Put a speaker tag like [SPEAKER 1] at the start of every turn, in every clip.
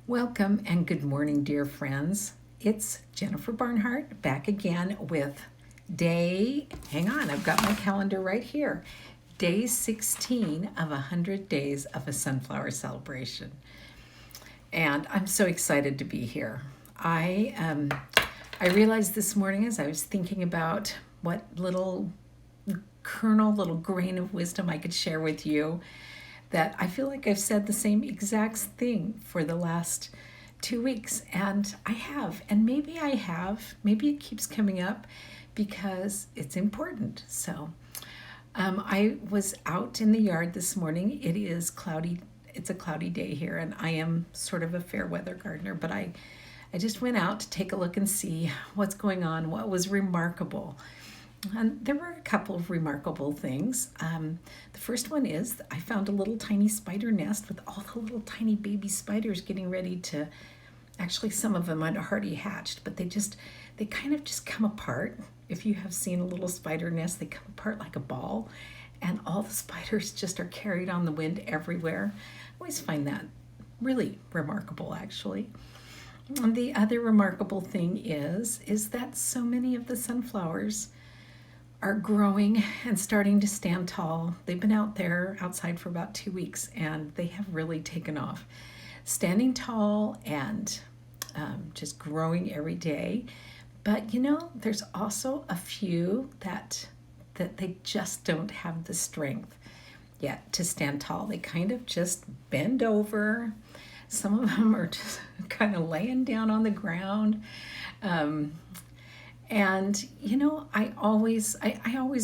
[SPEAKER 1] Welcome and good morning, dear friends. It's Jennifer Barnhart back again with hang on, I've got my calendar right here. Day 16 of 100 days of a sunflower celebration. And I'm so excited to be here. I realized this morning as I was thinking about what little little grain of wisdom I could share with you, that I feel like I've said the same exact thing for the last 2 weeks. And I have. And maybe I have. Maybe it keeps coming up because it's important. So I was out in the yard this morning. It is cloudy. It's a cloudy day here, and I am sort of a fair weather gardener, but I just went out to take a look and see what's going on, what was remarkable. And there were a couple of remarkable things. The first one is I found a little tiny spider nest with all the little tiny baby spiders getting ready to, actually some of them had already hatched, but they kind of just come apart. If you have seen a little spider nest, they come apart like a ball, and all the spiders just are carried on the wind everywhere. I always find that really remarkable, actually. And the other remarkable thing is that so many of the sunflowers are growing and starting to stand tall. They've been outside for about 2 weeks, and they have really taken off, standing tall and just growing every day. But there's also a few that they just don't have the strength yet to stand tall. They kind of just bend over. Some of them are just kind of laying down on the ground. And I always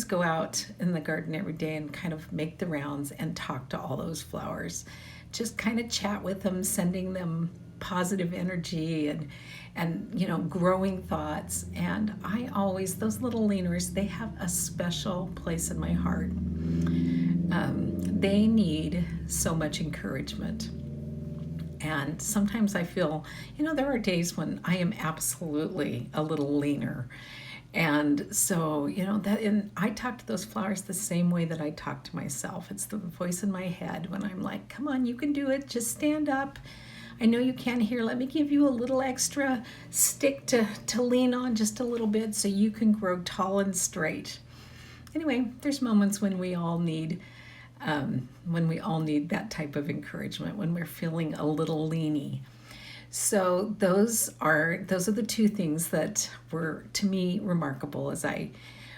[SPEAKER 1] go out in the garden every day and kind of make the rounds and talk to all those flowers, just kind of chat with them, sending them positive energy and growing thoughts. And those little leaners, they have a special place in my heart. They need so much encouragement. And sometimes I feel, there are days when I am absolutely a little leaner. And so, I talk to those flowers the same way that I talk to myself. It's the voice in my head when I'm like, come on, you can do it. Just stand up. I know you can't hear. Let me give you a little extra stick to lean on just a little bit so you can grow tall and straight. Anyway, there's moments when we all need that type of encouragement, when we're feeling a little leany. So those are the two things that were, to me, remarkable as I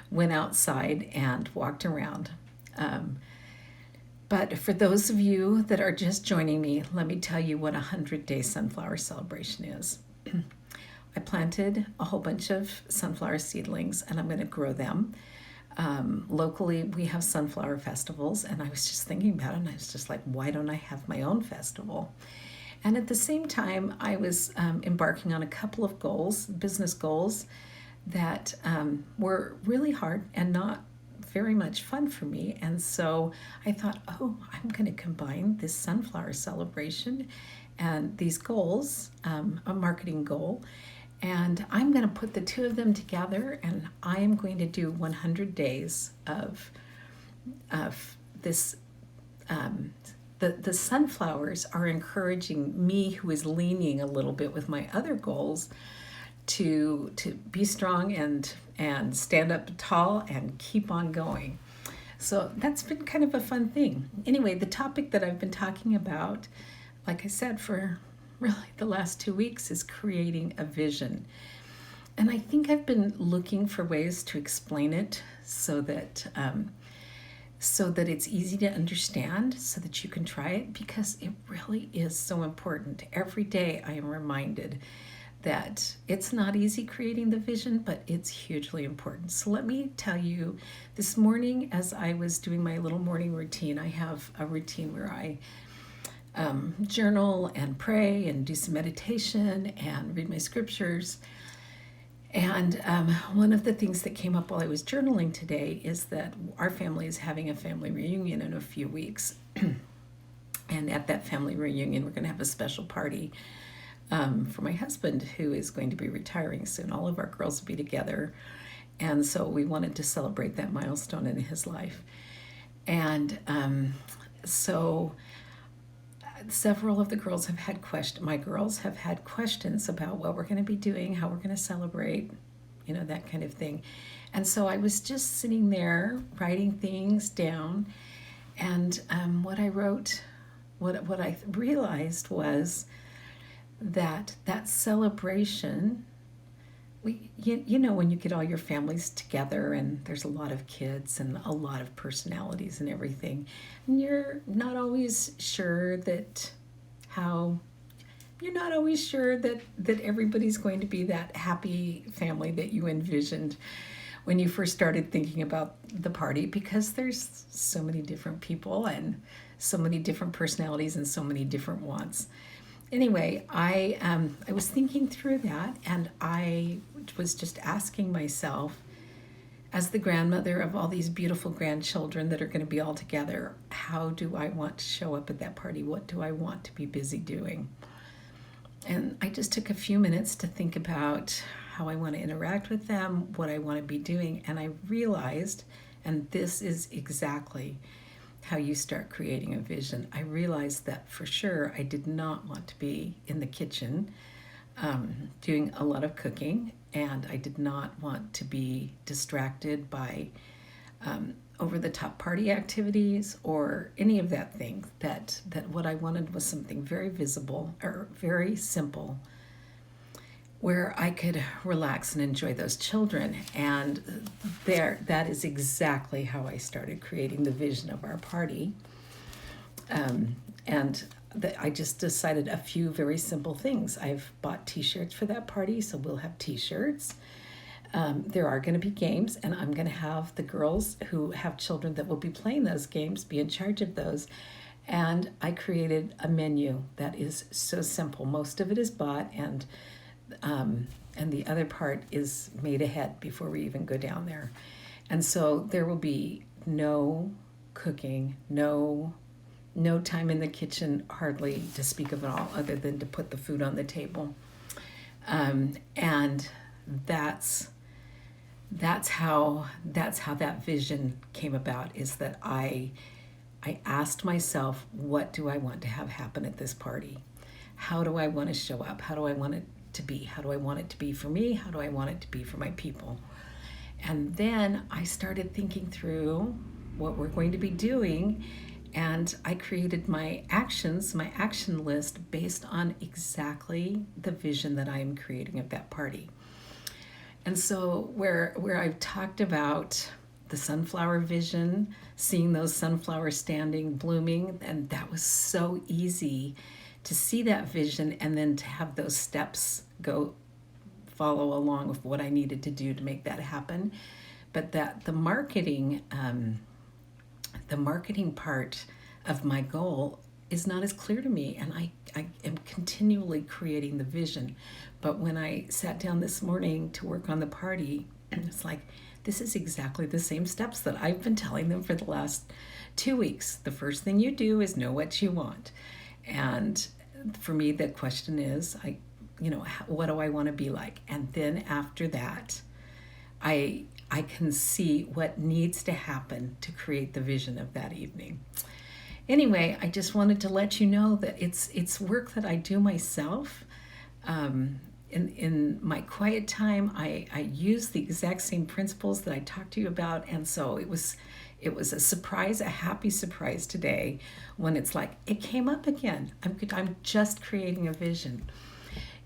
[SPEAKER 1] went outside and walked around. But for those of you that are just joining me, let me tell you what a 100-day sunflower celebration is. I planted a whole bunch of sunflower seedlings, and I'm going to grow them. Locally, we have sunflower festivals, and I was just thinking about it, and I was just like, why don't I have my own festival? And at the same time, I was embarking on a couple of business goals, that were really hard and not very much fun for me. And so I thought, I'm going to combine this sunflower celebration and these goals, a marketing goal, and I'm going to put the two of them together, and I am going to do 100 days of this. The sunflowers are encouraging me, who is leaning a little bit with my other goals, to be strong and stand up tall and keep on going. So that's been kind of a fun thing. Anyway, the topic that I've been talking about, like I said, for really the last 2 weeks, is creating a vision. And I think I've been looking for ways to explain it so that it's easy to understand, so that you can try it, because it really is so important. Every day I am reminded that it's not easy creating the vision, but it's hugely important. So let me tell you, this morning as I was doing my little morning routine, I have a routine where I journal and pray and do some meditation and read my scriptures. And one of the things that came up while I was journaling today is that our family is having a family reunion in a few weeks. And at that family reunion, we're going to have a special party for my husband, who is going to be retiring soon. All of our girls will be together. And so we wanted to celebrate that milestone in his life. And so several of the girls have had my girls have had questions about what we're going to be doing, how we're going to celebrate, that kind of thing. And so I was just sitting there writing things down, and what I wrote, what I realized was that celebration, when you get all your families together and there's a lot of kids and a lot of personalities and everything, and you're not always sure that everybody's going to be that happy family that you envisioned when you first started thinking about the party, because there's so many different people and so many different personalities and so many different wants. Anyway, I was thinking through that, and I was just asking myself, as the grandmother of all these beautiful grandchildren that are going to be all together, how do I want to show up at that party? What do I want to be busy doing? And I just took a few minutes to think about how I want to interact with them, what I want to be doing, and I realized, and this is exactly how you start creating a vision, I realized that for sure I did not want to be in the kitchen doing a lot of cooking, and I did not want to be distracted by over-the-top party activities or any of that thing. That what I wanted was something very visible or very simple, where I could relax and enjoy those children. And that is exactly how I started creating the vision of our party. I just decided a few very simple things. I've bought t-shirts for that party, so we'll have t-shirts. There are going to be games, and I'm going to have the girls who have children that will be playing those games be in charge of those. And I created a menu that is so simple. Most of it is bought, and the other part is made ahead before we even go down there. And so there will be no cooking, no time in the kitchen, hardly to speak of at all, other than to put the food on the table. And that's how that vision came about, is that I asked myself, what do I want to have happen at this party? How do I want to show up? How do I want it to be? How do I want it to be for me? How do I want it to be for my people? And then I started thinking through what we're going to be doing, and I created my action list based on exactly the vision that I am creating of that party. And so where I've talked about the sunflower vision, seeing those sunflowers standing, blooming, and that was so easy to see that vision and then to have those steps follow along with what I needed to do to make that happen. But that the marketing part of my goal is not as clear to me, and I am continually creating the vision. But when I sat down this morning to work on the party, it's like, this is exactly the same steps that I've been telling them for the last 2 weeks. The first thing you do is know what you want. And for me, the question is, what do I want to be like? And then after that, I can see what needs to happen to create the vision of that evening. Anyway, I just wanted to let you know that it's work that I do myself. In my quiet time, I use the exact same principles that I talked to you about, and so it was a surprise, a happy surprise today, when it's like, it came up again. I'm just creating a vision.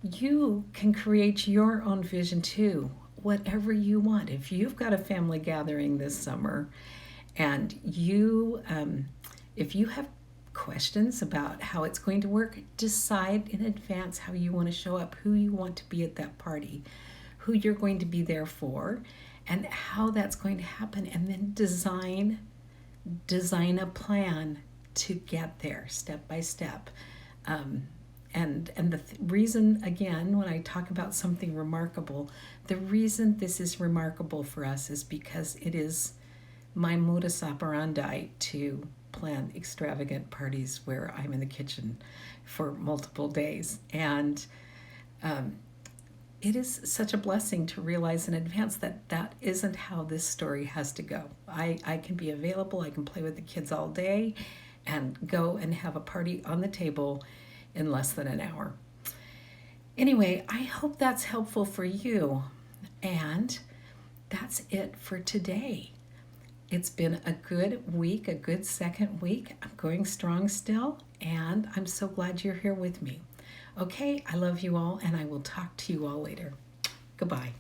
[SPEAKER 1] You can create your own vision too, whatever you want. If you've got a family gathering this summer, and if you have questions about how it's going to work, decide in advance how you want to show up, who you want to be at that party, who you're going to be there for, and how that's going to happen, and then design a plan to get there step by step. And the reason, again, when I talk about something remarkable, the reason this is remarkable for us is because it is my modus operandi to plan extravagant parties where I'm in the kitchen for multiple days. And it is such a blessing to realize in advance that isn't how this story has to go. I can be available, I can play with the kids all day, and go and have a party on the table in less than an hour. Anyway, I hope that's helpful for you. And that's it for today. It's been a good week, a good second week. I'm going strong still, and I'm so glad you're here with me. Okay, I love you all, and I will talk to you all later. Goodbye.